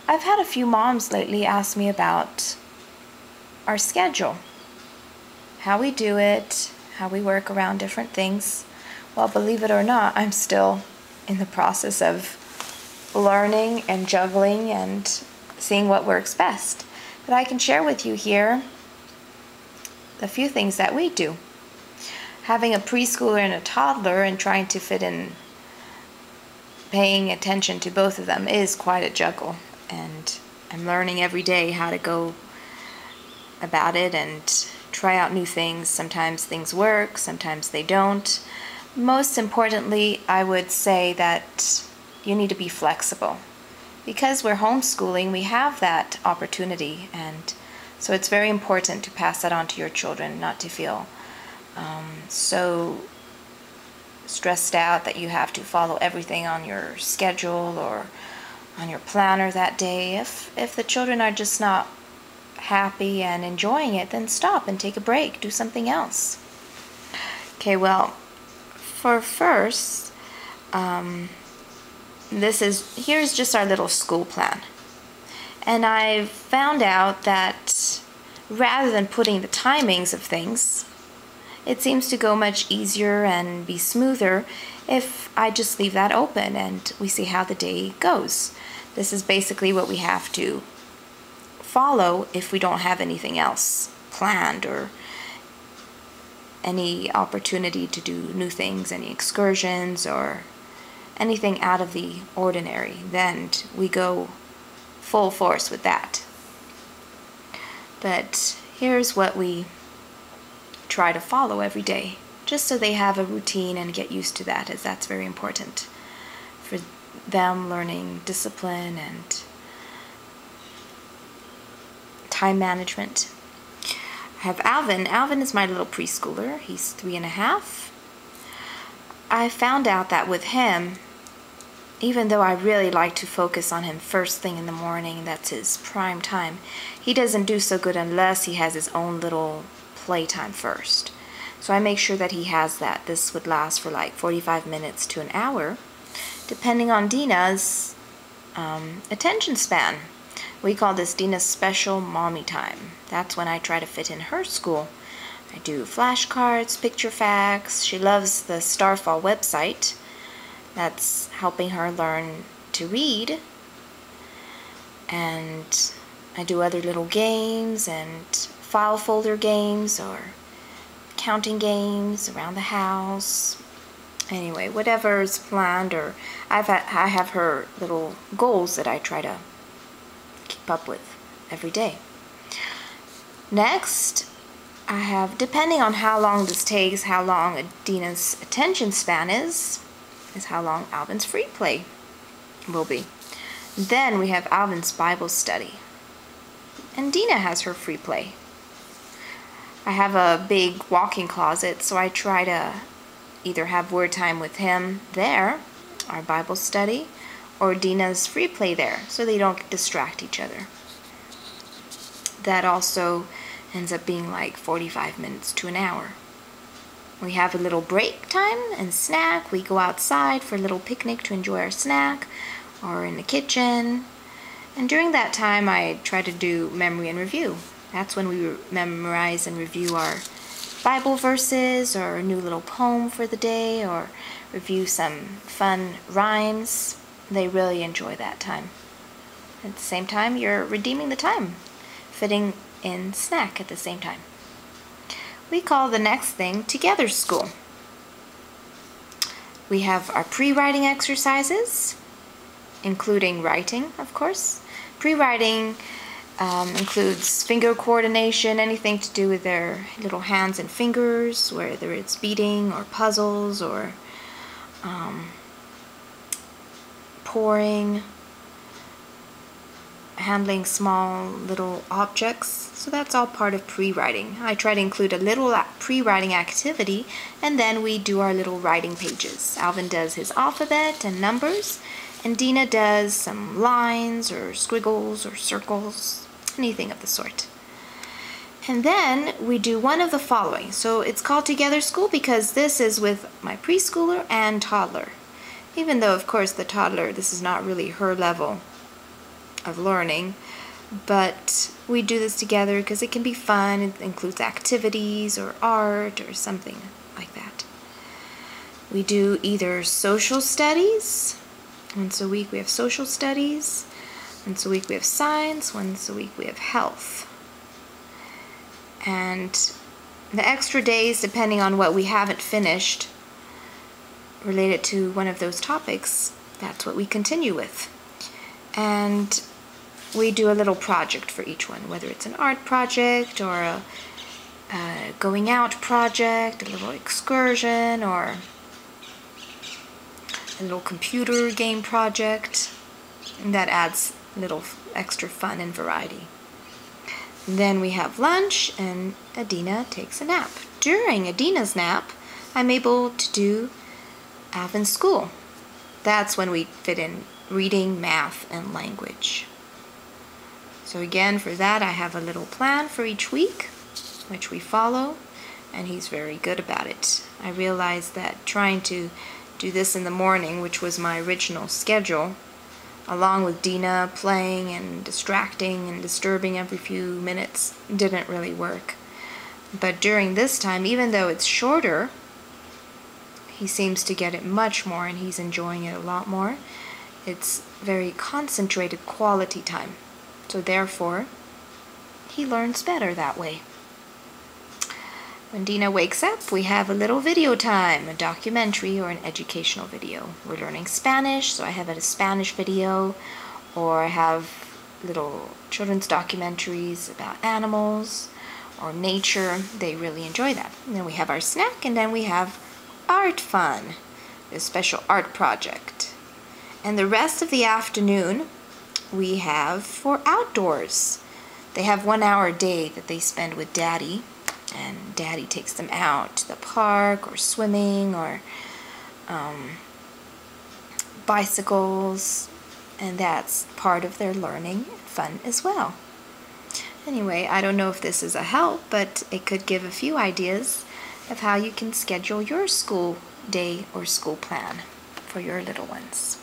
I've had a few moms lately ask me about our schedule, how we do it, how we work around different things. Well, believe it or not, I'm still in the process of learning and juggling and seeing what works best. But I can share with you here a few things that we do. Having a preschooler and a toddler and trying to fit in paying attention to both of them is quite a juggle, and I'm learning every day how to go about it and try out new things. Sometimes things work, sometimes they don't. Most importantly, I would say that you need to be flexible. Because we're homeschooling, we have that opportunity, and so it's very important to pass that on to your children, not to feel so stressed out that you have to follow everything on your schedule or on your planner that day. If the children are just not happy and enjoying it, then stop and take a break, do something else. Okay, well, for first, here's just our little school plan. And I've found out that rather than putting the timings of things, it seems to go much easier and be smoother if I just leave that open and we see how the day goes. This is basically what we have to follow if we don't have anything else planned or any opportunity to do new things, any excursions or anything out of the ordinary. Then we go full force with that. But here's what we try to follow every day, just so they have a routine and get used to that, as that's very important for them, learning discipline and time management. I have Alvin. Alvin is my little preschooler. He's 3.5. I found out that with him, even though I really like to focus on him first thing in the morning, that's his prime time, he doesn't do so good unless he has his own little playtime first. So I make sure that he has that. This would last for like 45 minutes to an hour, depending on Dina's attention span. We call this Dina's special mommy time. That's when I try to fit in her school. I do flashcards, picture facts. She loves the Starfall website. That's helping her learn to read. And I do other little games and file folder games or counting games around the house. Anyway, whatever's planned, or I have her little goals that I try to keep up with every day. Next, I have, depending on how long this takes, how long Adina's attention span is how long Alvin's free play will be. Then we have Alvin's Bible study. And Dina has her free play. I have a big walk-in closet, so I try to either have word time with him there, our Bible study, or Dina's free play there, so they don't distract each other. That also ends up being like 45 minutes to an hour. We have a little break time and snack. We go outside for a little picnic to enjoy our snack, or in the kitchen. And during that time, I try to do memory and review. That's when we memorize and review our Bible verses, or a new little poem for the day, or review some fun rhymes. They really enjoy that time. At the same time, you're redeeming the time, fitting in snack at the same time. We call the next thing Together School. We have our pre-writing exercises, including writing, of course. Pre-writing includes finger coordination, anything to do with their little hands and fingers, whether it's beading or puzzles or pouring, handling small little objects. So that's all part of pre-writing. I try to include a little pre-writing activity, and then we do our little writing pages. Alvin does his alphabet and numbers, and Dina does some lines or squiggles or circles, anything of the sort. And then we do one of the following. So it's called Together School because this is with my preschooler and toddler. Even though, of course, the toddler, this is not really her level of learning, but we do this together because it can be fun. It includes activities or art or something like that. We do either social studies. Once a week we have social studies. Once a week we have science. Once a week we have health. And the extra days, depending on what we haven't finished related to one of those topics, that's what we continue with. And we do a little project for each one, whether it's an art project or a going out project, a little excursion, or a little computer game project. And that adds a little extra fun and variety. Then we have lunch, and Adina takes a nap. During Adina's nap, I'm able to do Alvin's school. That's when we fit in reading, math, and language. So again, for that, I have a little plan for each week, which we follow, and he's very good about it. I realized that trying to do this in the morning, which was my original schedule, along with Dina playing and distracting and disturbing every few minutes, didn't really work. But during this time, even though it's shorter, he seems to get it much more, and he's enjoying it a lot more. It's very concentrated quality time. So therefore, he learns better that way. When Dina wakes up, we have a little video time, a documentary or an educational video. We're learning Spanish, so I have a Spanish video, or I have little children's documentaries about animals or nature. They really enjoy that. And then we have our snack, and then we have art fun, a special art project. And the rest of the afternoon we have for outdoors. They have 1 hour a day that they spend with Daddy, and Daddy takes them out to the park or swimming or bicycles, and that's part of their learning and fun as well. Anyway, I don't know if this is a help, but it could give a few ideas of how you can schedule your school day or school plan for your little ones.